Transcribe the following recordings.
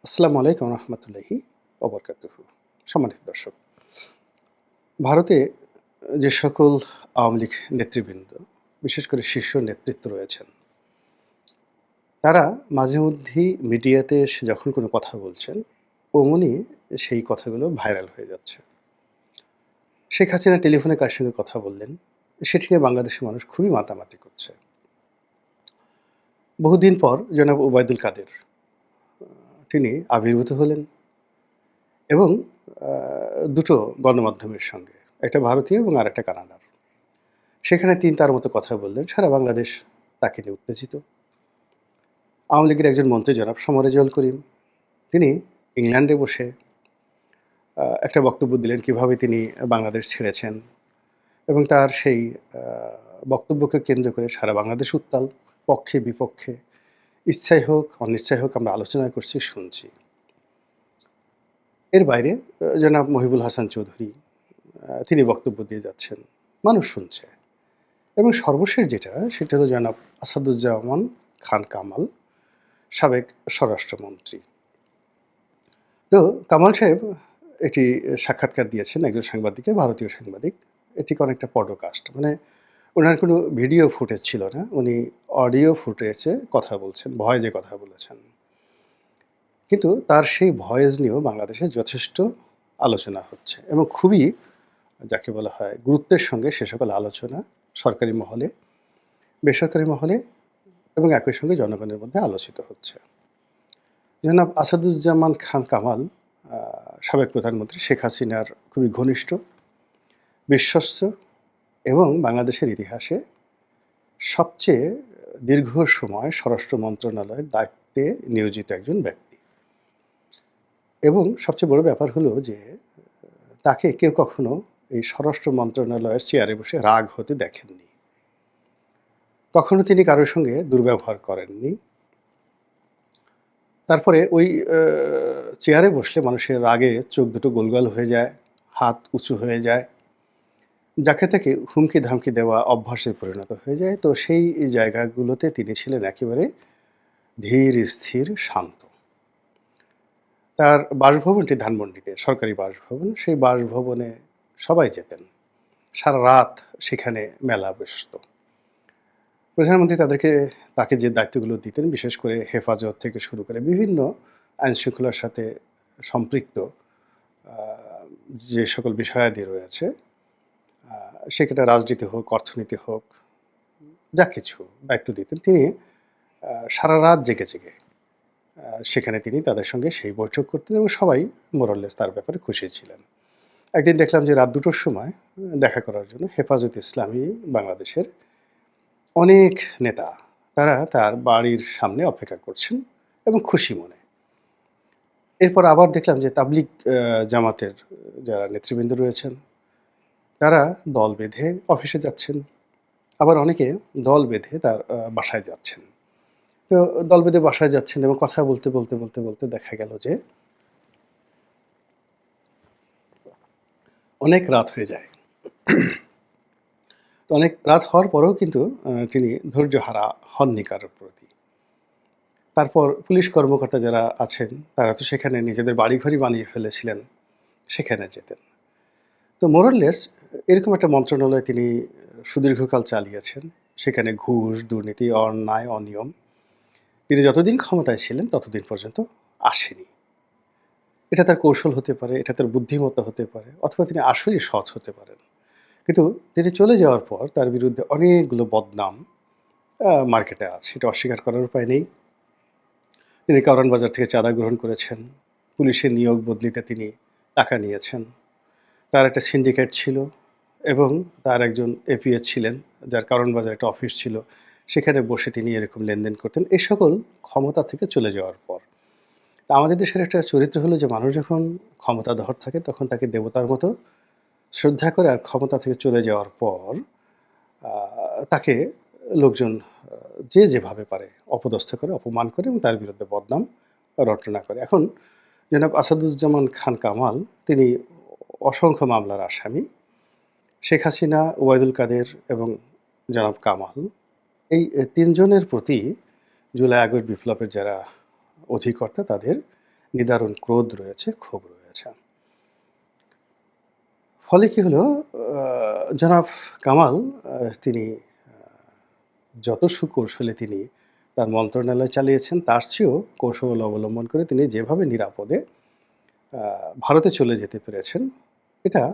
আসসালামু আলাইকুম রহমতুল্লাহি ওবরকাতুহু। সম্মানিত দর্শক, ভারতে যে সকল আওয়ামী লীগ নেতৃবৃন্দ, বিশেষ করে শীর্ষ নেতৃত্ব রয়েছেন, তারা মাঝে মধ্যেই মিডিয়াতে এসে যখন কোনো কথা বলছেন, অমনি সেই কথাগুলো ভাইরাল হয়ে যাচ্ছে। শেখ হাসিনা টেলিফোনে কার সঙ্গে কথা বললেন, সেটি নিয়ে বাংলাদেশের মানুষ খুবই মাতামাতি করছে। বহুদিন পর জনাব ওবায়দুল কাদের তিনি আবির্ভূত হলেন এবং দুটো গণমাধ্যমের সঙ্গে, একটা ভারতীয় এবং আরেকটা কানাডার। সেখানে তিনি তার মতো কথা বললেন। সারা বাংলাদেশ তাকে নিয়ে উত্তেজিত। আওয়ামী লীগের একজন মন্ত্রী জনাব সমরেজল করিম, তিনি ইংল্যান্ডে বসে একটা বক্তব্য দিলেন কীভাবে তিনি বাংলাদেশ ছেড়েছেন এবং তার সেই আ বক্তব্যকে কেন্দ্র করে সারা বাংলাদেশ উত্তাল। পক্ষে বিপক্ষে, ইচ্ছাই হোক অনিচ্ছাই হোক আমরা আলোচনা করছি, শুনছি। এর বাইরে জনাব মহিবুল হাসান চৌধুরী তিনি বক্তব্য দিয়ে যাচ্ছেন। মানুষ শুনছে। এবং সর্বশেষ যেটা, সেটা হলো জনাব আসাদুজ্জামান খান কামাল, সাবেক স্বরাষ্ট্রমন্ত্রী। তো কামাল সাহেব একটি সাক্ষাৎকার দিয়েছেন একজন সাংবাদিককে, ভারতীয় সাংবাদিক। এটিকে অনেকটা পডকাস্ট, মানে ওনার কোনো ভিডিও ফুটেজ ছিল না, উনি অডিও ফুটেজে কথা বলছেন, ভয়েসে কথা বলেছেন। কিন্তু তার সেই ভয়েস নিয়েও বাংলাদেশে যথেষ্ট আলোচনা হচ্ছে এবং খুবই, যাকে বলা হয়, গুরুত্বের সঙ্গে সে সকল আলোচনা সরকারি মহলে, বেসরকারি মহলে এবং একই সঙ্গে জনগণের মধ্যে আলোচিত হচ্ছে। জনাব আসাদুজ্জামান খান কামাল সাবেক প্রধানমন্ত্রী শেখ হাসিনার খুবই ঘনিষ্ঠ, বিশ্বস্ত এবং বাংলাদেশের ইতিহাসে সবচেয়ে দীর্ঘ সময় স্বরাষ্ট্র মন্ত্রণালয়ের দায়িত্বে নিয়োজিত একজন ব্যক্তি। এবং সবচেয়ে বড় ব্যাপার হলো যে তাকে কেউ কখনো এই স্বরাষ্ট্র মন্ত্রণালয়ের চেয়ারে বসে রাগ হতে দেখেননি। কখনো তিনি কারোর সঙ্গে দুর্ব্যবহার করেননি। তারপরে ওই চেয়ারে বসলে মানুষের রাগে চোখ দুটো গোলগাল হয়ে যায়, হাত উঁচু হয়ে যায়। যাকে তাকে হুমকি-ধামকি দেওয়া অভ্যাসে পরিণত হয়ে যায়। তো সেই জায়গাগুলোতে তিনি ছিলেন একেবারে ধীর, স্থির, শান্ত। তার বাসভবনটি ধানমন্ডিতে, সরকারি বাসভবন। সেই বাসভবনে সবাই যেতেন। সারারাত সেখানে মেলা বসত। প্রধানমন্ত্রী তাকে যে দায়িত্বগুলো দিতেন, বিশেষ করে হেফাজত থেকে শুরু করে বিভিন্ন আইনশৃঙ্খলার সাথে সম্পৃক্ত আ যে সকল বিষয়াদি রয়েছে, সেটা রাজনীতি হোক, অর্থনীতি হোক, যা কিছু দায়িত্ব দিতেন, তিনি সারারাত জেগে, জেগে সেখানে তিনি তাদের সঙ্গে সেই বৈঠক করতেন এবং সবাই মোরাললেস তার ব্যাপারে খুশি ছিলেন। একদিন দেখলাম যে রাত ২টোর সময় দেখা করার জন্য হেফাজতে ইসলামী বাংলাদেশের অনেক নেতা, তারা তার বাড়ির সামনে অপেক্ষা করছেন এবং খুশি মনে। এরপর আবার দেখলাম যে তাবলিগ জামাতের যারা নেতৃবৃন্দ রয়েছেন, তারা দল বেঁধে অফিসে যাচ্ছেন। আবার অনেকে দল বেঁধে তার বাসায় যাচ্ছেন। তো দল বেঁধে বাসায় যাচ্ছেন এবং কথা বলতে দেখা গেল যে অনেক রাত হয়ে যায়। তো অনেক রাত হওয়ার পরেও কিন্তু তিনি ধৈর্যহারা হননি কারোর প্রতি। তারপর পুলিশ কর্মকর্তা যারা আছেন, তারা তো সেখানে নিজেদের বাড়িঘরই বানিয়ে ফেলেছিলেন, সেখানে যেতেন। তো মোরাললেস এরকম একটা মন্ত্রণালয় তিনি সুদীর্ঘকাল চালিয়েছেন। সেখানে ঘুষ, দুর্নীতি, অন্যায়, অনিয়ম তিনি যতদিন ক্ষমতায় ছিলেন ততদিন পর্যন্ত আসেনি। এটা তার কৌশল হতে পারে, এটা তার বুদ্ধিমত্তা হতে পারে, অথবা তিনি আসলেই সৎ হতে পারেন। কিন্তু তিনি চলে যাওয়ার পর তার বিরুদ্ধে অনেকগুলো বদনাম মার্কেটে আছে। এটা অস্বীকার করার উপায় নেই। তিনি কারওয়ান বাজার থেকে চাঁদা গ্রহণ করেছেন। পুলিশের নিয়োগ বদলিতে তিনি টাকা নিয়েছেন। তার একটা সিন্ডিকেট ছিল এবং তার একজন এপিএ ছিলেন, যার কারওয়ান বাজারে একটা অফিস ছিল। সেখানে বসে তিনি এরকম লেনদেন করতেন। এই সকল ক্ষমতা থেকে চলে যাওয়ার পর। তা আমাদের দেশের একটা চরিত্র হলো যে মানুষ যখন ক্ষমতাধর থাকে তখন তাকে দেবতার মতো শ্রদ্ধা করে, আর ক্ষমতা থেকে চলে যাওয়ার পর আ তাকে লোকজন যে যেভাবে পারে অপদস্থ করে, অপমান করে এবং তার বিরুদ্ধে বদনাম রটনা করে। এখন জনাব আসাদুজ্জামান খান কামাল তিনি অসংখ্য মামলার আসামি। শেখ হাসিনা, ওবায়দুল কাদের এবং জনাব কামাল, এই ৩ জনের প্রতি জুলাই আগস্ট বিপ্লবের যারা অধিকর্তা, তাদের নিদারুণ ক্রোধ রয়েছে, ক্ষোভ রয়েছে। ফলে কি হলো, জনাব কামাল তিনি যত সুকৌশলে তিনি তার মন্ত্রণালয় চালিয়েছেন, তার চেয়েও কৌশল অবলম্বন করে তিনি যেভাবে নিরাপদে আ ভারতে চলে যেতে পেরেছেন, এটা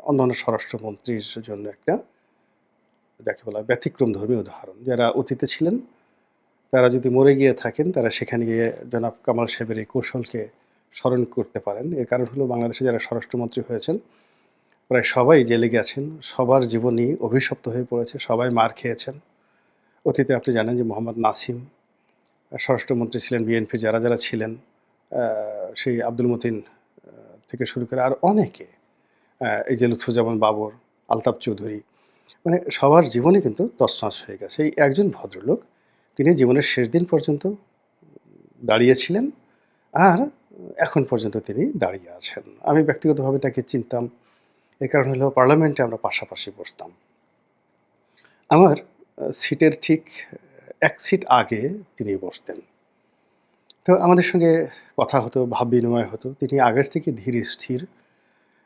অন্যান্য স্বরাষ্ট্রমন্ত্রীর জন্য একটা যাকে বলা হয় ব্যতিক্রমধর্মী উদাহরণ। যারা অতীতে ছিলেন, তারা যদি মরে গিয়ে থাকেন, তারা সেখানে গিয়ে জনাব কামাল সাহেবের এই কৌশলকে স্মরণ করতে পারেন। এর কারণ হলো বাংলাদেশে যারা স্বরাষ্ট্রমন্ত্রী হয়েছেন, প্রায় সবাই জেলে গেছেন। সবার জীবনই অভিশপ্ত হয়ে পড়েছে। সবাই মার খেয়েছেন। অতীতে আপনি জানেন যে মোহাম্মদ নাসিম স্বরাষ্ট্রমন্ত্রী ছিলেন, বিএনপির যারা ছিলেন, আ সেই আব্দুল মতিন থেকে শুরু করে আর অনেকে, এই যে লুৎফুজ্জামান বাবর, আলতাফ চৌধুরী, মানে সবার জীবনই কিন্তু তছনছ হয়ে গেছে। এই একজন ভদ্রলোক, তিনি জীবনের শেষ দিন পর্যন্ত দাঁড়িয়েছিলেন আর এখন পর্যন্ত তিনি দাঁড়িয়ে আছেন। আমি ব্যক্তিগতভাবে তাকে চিনতাম। এর কারণ হলো পার্লামেন্টে আমরা পাশাপাশি বসতাম। আমার সিটের ঠিক ১ সিট আগে তিনি বসতেন। তো আমাদের সঙ্গে কথা হতো, ভাব বিনিময় হতো। তিনি আগের থেকে ধীর স্থির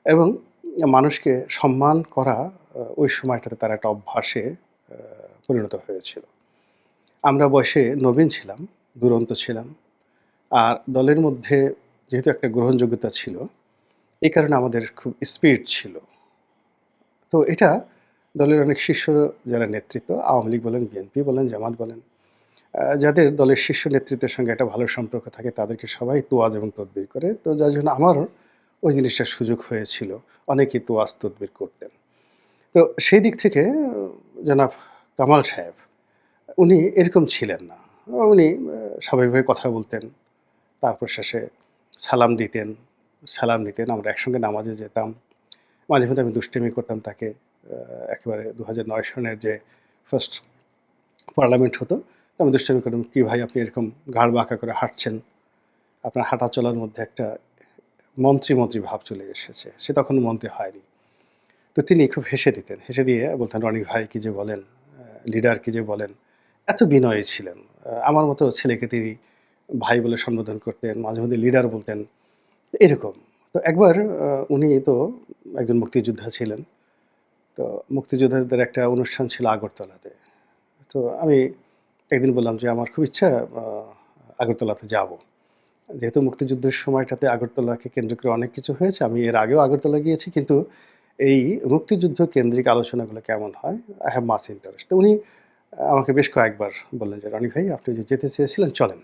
এবং মানুষকে সম্মান করা ওই সময়টাতে তার একটা অভ্যাসে আ পরিণত হয়েছিল। আমরা বয়সে নবীন ছিলাম, দুরন্ত ছিলাম। আর দলের মধ্যে যেহেতু একটা গ্রহণযোগ্যতা ছিল, এই কারণে আমাদের খুব স্পিরিট ছিল। তো এটা দলের অনেক শীর্ষ যারা নেতৃত্ব, আওয়ামী লীগ বলেন, বিএনপি বলেন, জামাত বলেন, যাদের দলের শীর্ষ নেতৃত্বের সঙ্গে একটা ভালো সম্পর্ক থাকে তাদেরকে সবাই তোয়াজ এবং তদবির করে। তো যার জন্য আমারও ওই জিনিসটার সুযোগ হয়েছিল। অনেকেই তোয়াজ তদবির করতেন। তো সেই দিক থেকে জনাব কামাল সাহেব উনি এরকম ছিলেন না। উনি স্বাভাবিকভাবে কথা বলতেন। তারপর শেষে সালাম দিতেন, সালাম নিতেন। আমরা একসঙ্গে নামাজে যেতাম। মাঝে মধ্যে আমি দুষ্টামি করতাম তাকে। একেবারে ২০০৯ সনের যে ফার্স্ট পার্লামেন্ট হতো, তো আমি দুষ্টামি করতাম, "কি ভাই আপনি এরকম ঘাড় বাঁকা করে হাঁটছেন? আপনার হাঁটা চলার মধ্যে একটা মন্ত্রী ভাব চলে এসেছে।" সে তখনো মন্ত্রী হয়নি। তো তিনি খুব হেসে দিতেন। হেসে দিয়ে বলতেন, "রনি ভাই কি যে বলেন, লিডার কি যে বলেন।" এত বিনয়ী ছিলেন। আমার মতো ছেলেকে তিনি ভাই বলে সম্বোধন করতেন। মাঝে মধ্যে লিডার বলতেন। এরকম। তো একবার উনি তো একজন মুক্তিযোদ্ধা ছিলেন। তো মুক্তিযোদ্ধাদের একটা অনুষ্ঠান ছিল আগরতলাতে। তো আমি একদিন বললাম যে, "আমার খুব ইচ্ছা আ আগরতলাতে যাবো।" যেহেতু মুক্তিযুদ্ধের সময়টাতে আগরতলাকে কেন্দ্র করে অনেক কিছু হয়েছে। আমি এর আগেও আগরতলা গিয়েছি। কিন্তু এই মুক্তিযুদ্ধ কেন্দ্রিক আলোচনাগুলো কেমন হয়? I have much interest। তো উনি আমাকে বেশ কয়েকবার বললেন যে, "রনি ভাই আপনি যে যেতে চেয়েছিলেন চলেন,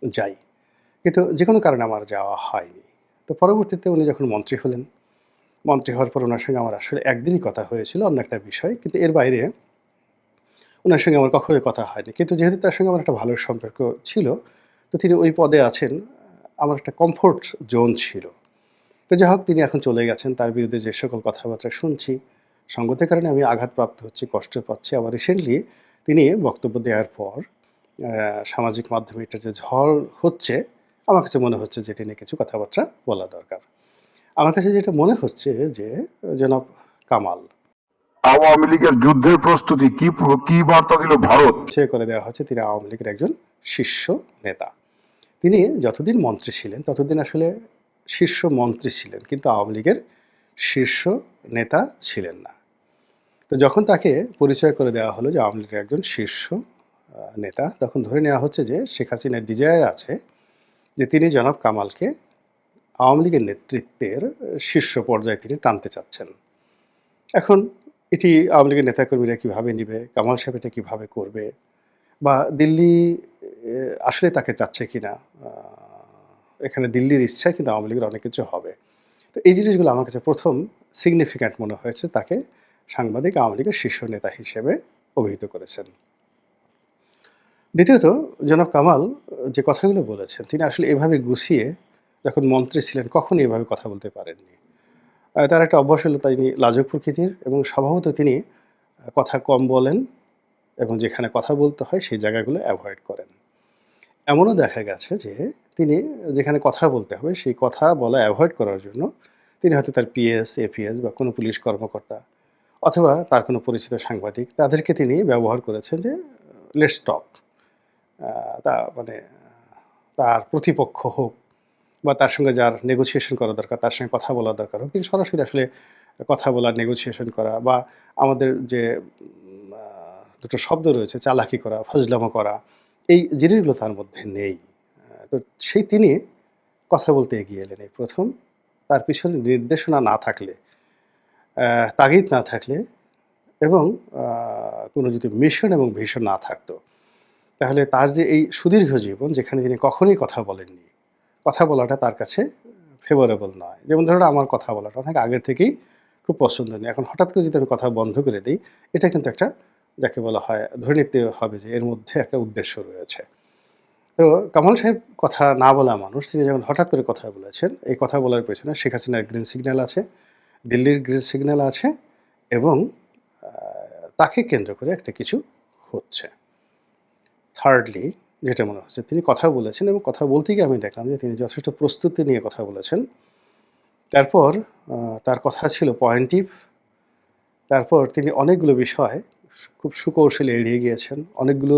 যাই।" কিন্তু যেকোনো কারণে আমার যাওয়া হয়নি। তো পরবর্তীতে উনি যখন মন্ত্রী হলেন, মন্ত্রী হওয়ার পর উনার সঙ্গে আমার আসলে একদিনই কথা হয়েছিল অন্য একটা বিষয়। কিন্তু এর বাইরে উনার সঙ্গে আমার কখনোই কথা হয়নি। কিন্তু যেহেতু তার সঙ্গে আমার একটা ভালো সম্পর্ক ছিল, তো তিনি ওই পদে আছেন, আমার একটা কমফোর্ট জোন ছিল। তো যাই হোক তিনি এখন চলে গেছেন। তার বিরুদ্ধে যে সকল কথাবার্তা শুনছি, সঙ্গতের কারণে আমি আঘাতপ্রাপ্ত হচ্ছি, কষ্ট পাচ্ছি। আবার রিসেন্টলি তিনি বক্তব্য দেওয়ার পর আ সামাজিক মাধ্যমে এটার যে ঝড় হচ্ছে, আমার কাছে মনে হচ্ছে যে এটা নিয়ে কিছু কথাবার্তা বলা দরকার। আমার কাছে যেটা মনে হচ্ছে যে জনাব কামাল আওয়ামী লীগের যুদ্ধের প্রস্তুতি কি বার্তা দিল ভারত? পরিচয় করে দেওয়া হচ্ছে তিনি আওয়ামী লীগের একজন শীর্ষ নেতা। তিনি যতদিন মন্ত্রী ছিলেন ততদিন আসলে শীর্ষ মন্ত্রী ছিলেন। কিন্তু আওয়ামী লীগের শীর্ষ নেতা ছিলেন না। তো যখন তাকে পরিচয় করে দেওয়া হলো যে আওয়ামী লীগের একজন শীর্ষ নেতা, তখন ধরে নেওয়া হচ্ছে যে শেখ হাসিনার ডিজায়ার আছে যে তিনি জনাব কামালকে আওয়ামী লীগের নেতৃত্বের শীর্ষ পর্যায়ে তিনি টানতে চাচ্ছেন। এখন এটি আওয়ামী লীগের নেতাকর্মীরা কিভাবে নিবে, কামাল সাহেব এটা কিভাবে করবে বা দিল্লি আসলে তাকে চাচ্ছে কিনা, আ এখানে দিল্লির ইচ্ছায় কিন্তু আওয়ামী লীগের অনেক কিছু হবে। তো এই জিনিসগুলো আমার কাছে ১ম সিগনিফিক্যান্ট মনে হয়েছে তাকে সাংবাদিক আওয়ামী লীগের শীর্ষ নেতা হিসেবে অভিহিত করেছেন। দ্বিতীয়ত জনাব কামাল যে কথাগুলো বলেছেন তিনি আসলে এভাবে গুছিয়ে যখন মন্ত্রী ছিলেন কখনোই এভাবে কথা বলতে পারেননি। তার একটা অভ্যাস হলো তিনি লাজুক প্রকৃতির এবং স্বভাবত তিনি কথা কম বলেন এবং যেখানে কথা বলতে হয় সেই জায়গাগুলো এভয়েড করেন। এমনও দেখা গেছে যে তিনি যেখানে কথা বলতে হবে সেই কথা বলা এভয়েড করার জন্য তিনি হয়তো তার পিএস, এপিএস বা কোনো পুলিশ কর্মকর্তা অথবা তার কোনো পরিচিত সাংবাদিক তাদেরকে তিনি ব্যবহার করেছেন যে লেটস টক। তা মানে তার প্রতিপক্ষ হোক বা তার সঙ্গে যার নেগোসিয়েশন করা দরকার, তার সঙ্গে কথা বলা দরকার হোক, তিনি সরাসরি আসলে কথা বলা, নেগোসিয়েশন করা বা আমাদের যে দুটো শব্দ রয়েছে চালাকি করা, ফজলামো করা, এই জিনিসগুলো তার মধ্যে নেই। তো সেই তিনি কথা বলতে এগিয়ে এলেন এই ১ম। তার পিছনে নির্দেশনা না থাকলে, তাগিদ না থাকলে এবং কোনো যদি মিশন এবং ভিশন না থাকতো, তাহলে তার যে এই সুদীর্ঘ জীবন যেখানে তিনি কখনোই কথা বলেননি, কথা বলাটা তার কাছে ফেভারেবল নয়। যেমন ধরুন আমার কথা বলাটা অনেক আগের থেকেই খুব পছন্দনীয়। এখন হঠাৎ করে যদি আমি কথা বন্ধ করে দেই, এটা কিন্তু একটা যাকে বলা হয় ধরে নিতে হবে যে এর মধ্যে একটা উদ্দেশ্য রয়েছে। তো কামাল সাহেব কথা না বলা মানুষ, তিনি যখন হঠাৎ করে কথা বলেছেন, এই কথা বলার পেছনে শেখ হাসিনার গ্রিন সিগন্যাল আছে, দিল্লির গ্রিন সিগন্যাল আছে এবং আ তাকে কেন্দ্র করে একটা কিছু হচ্ছে। থার্ডলি যেটা মনে হচ্ছে তিনি কথা বলেছেন এবং কথা বলতে গিয়ে আমি দেখলাম যে তিনি যথেষ্ট প্রস্তুতি নিয়ে কথা বলেছেন। তারপর তার কথা ছিল পয়েন্টিভ। তারপর তিনি অনেকগুলো বিষয় খুব সুকৌশলে এড়িয়ে গিয়েছেন। অনেকগুলো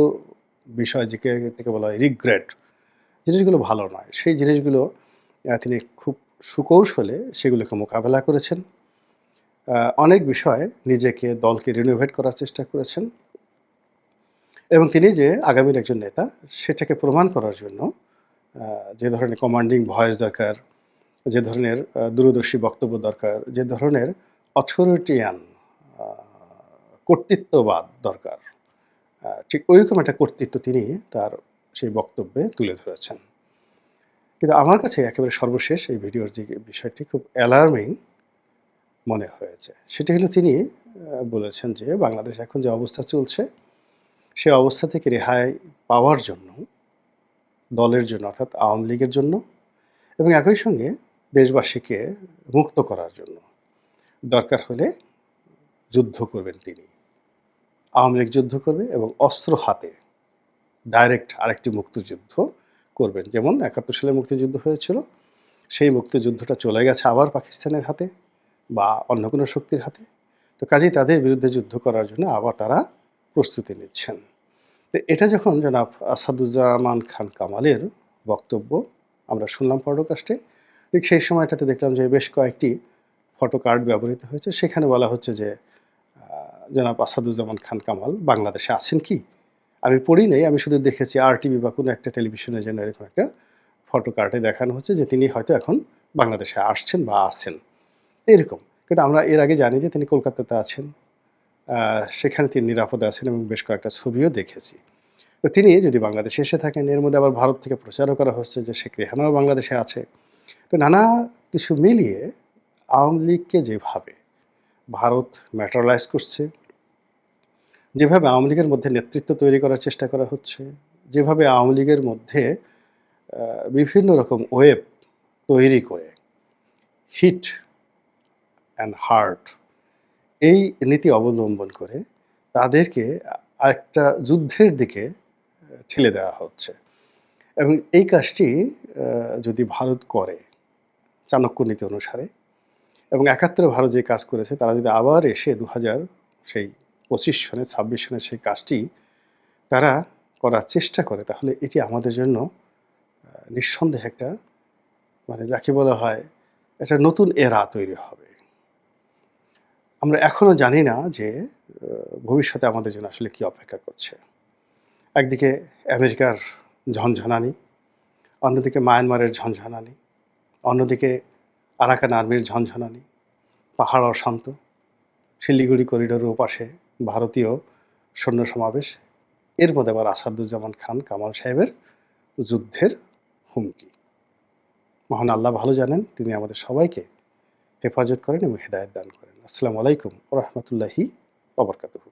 বিষয় যেটাকে বলা হয় রিগ্রেট, জিনিসগুলো ভালো নয়। সেই জিনিসগুলো তিনি খুব সুকৌশলে সেগুলোকে মোকাবেলা করেছেন। অনেক বিষয়ে নিজেকে, দলকে রিনোভেট করার চেষ্টা করেছেন এবং তিনি যে আগামীর একজন নেতা, সেটাকে প্রমাণ করার জন্য আ যে ধরনের কমান্ডিং ভয়েস দরকার, যে ধরনের দূরদর্শী বক্তব্য দরকার, যে ধরনের অথরিটিয়ান আ কর্তৃত্ববাদ দরকার, ঠিক ঐরকম একটা কর্তৃত্ব তিনি তার সেই বক্তব্যে তুলে ধরেছেন। কিন্তু আমার কাছে একেবারে সর্বশেষ এই ভিডিওর যে বিষয়টি খুব অ্যালার্মিং মনে হয়েছে। সেটি হলো তিনি বলেছেন যে বাংলাদেশে এখন যে অবস্থা চলছে, সে অবস্থা থেকে রেহাই পাওয়ার জন্য, দলের জন্য অর্থাৎ আওয়ামী লীগের জন্য এবং একই সঙ্গে দেশবাসীকে মুক্ত করার জন্য দরকার হলে যুদ্ধ করবেন তিনি। আওয়ামী লীগ যুদ্ধ করবে এবং অস্ত্র হাতে ডাইরেক্ট আরেকটি মুক্তিযুদ্ধ করবেন। যেমন ৭১ সালে মুক্তিযুদ্ধ হয়েছিল, সেই মুক্তিযুদ্ধটা চলে গেছে আবার পাকিস্তানের হাতে বা অন্য কোনো শক্তির হাতে। তো কাজেই তাদের বিরুদ্ধে যুদ্ধ করার জন্য আবার তারা প্রস্তুতি নিচ্ছেন। তো এটা যখন জনাব আসাদুজ্জামান খান কামালের বক্তব্য আমরা শুনলাম পডকাস্টে, ঠিক সেই সময়টাতে দেখলাম যে বেশ কয়েকটি ফটো কার্ড ব্যবহৃত হয়েছে। সেখানে বলা হচ্ছে যে জনাব আসাদুজ্জামান খান কামাল বাংলাদেশে আছেন কি? আমি পড়ি নাই, আমি শুধু দেখেছি আরটিভি বা কোনো একটা টেলিভিশনের জন্য এরকম একটা ফটো কার্ডে দেখানো হচ্ছে যে তিনি হয়তো এখন বাংলাদেশে আসছেন বা আছেন, এরকম। কিন্তু আমরা এর আগে জানি যে তিনি কলকাতাতে আছেন। সেখানে তিনি নিরাপদে আছেন এবং বেশ কয়েকটা ছবিও দেখেছি। তো তিনি যদি বাংলাদেশে এসে থাকেন, এর মধ্যে আবার ভারত থেকে প্রচারও করা হচ্ছে যে শেখ রেহানাও বাংলাদেশে আছে। তো নানা কিছু মিলিয়ে আওয়ামী লীগকে যেভাবে ভারত ম্যাটেরিয়ালাইজ করছে, যেভাবে আওয়ামী লীগের মধ্যে নেতৃত্ব তৈরি করার চেষ্টা করা হচ্ছে, যেভাবে আওয়ামী লীগের মধ্যে বিভিন্ন রকম ওয়েব তৈরি করে হিট অ্যান্ড হার্ট এই নীতি অবলম্বন করে তাদেরকে আরেকটা যুদ্ধের দিকে ঠেলে দেওয়া হচ্ছে এবং এই কাজটি যদি ভারত করে চাণক্য নীতি অনুসারে এবং ৭১-এ ভারত যে কাজ করেছে তারা যদি আবার এসে ২০০০ সেই ২৫ সনে ২৬ সনের সেই কাজটি তারা করার চেষ্টা করে, তাহলে এটি আমাদের জন্য নিঃসন্দেহে একটা মানে যাকে বলা হয় একটা নতুন এরা তৈরি হবে। আমরা এখনও জানি না যে ভবিষ্যতে আমাদের জন্য আসলে কী অপেক্ষা করছে। একদিকে আমেরিকার ঝনঝনানি, অন্যদিকে মায়ানমারের ঝনঝনানি, অন্যদিকে আরাকান আর্মির ঝনঝনানি, পাহাড় অশান্ত, শিলিগুড়ি করিডোরের ওপাশে ভারতীয় সৈন্য সমাবেশ, এর মধ্যে আবার আসাদুজ্জামান খান কামাল সাহেবের যুদ্ধের হুমকি। মহান আল্লাহ ভালো জানেন, তিনি আমাদের সবাইকে হেফাজত করেন এবং হেদায়েত দান করেন। আসসালামু আলাইকুম ওয়া রাহমাতুল্লাহি ওয়া বারাকাতুহু।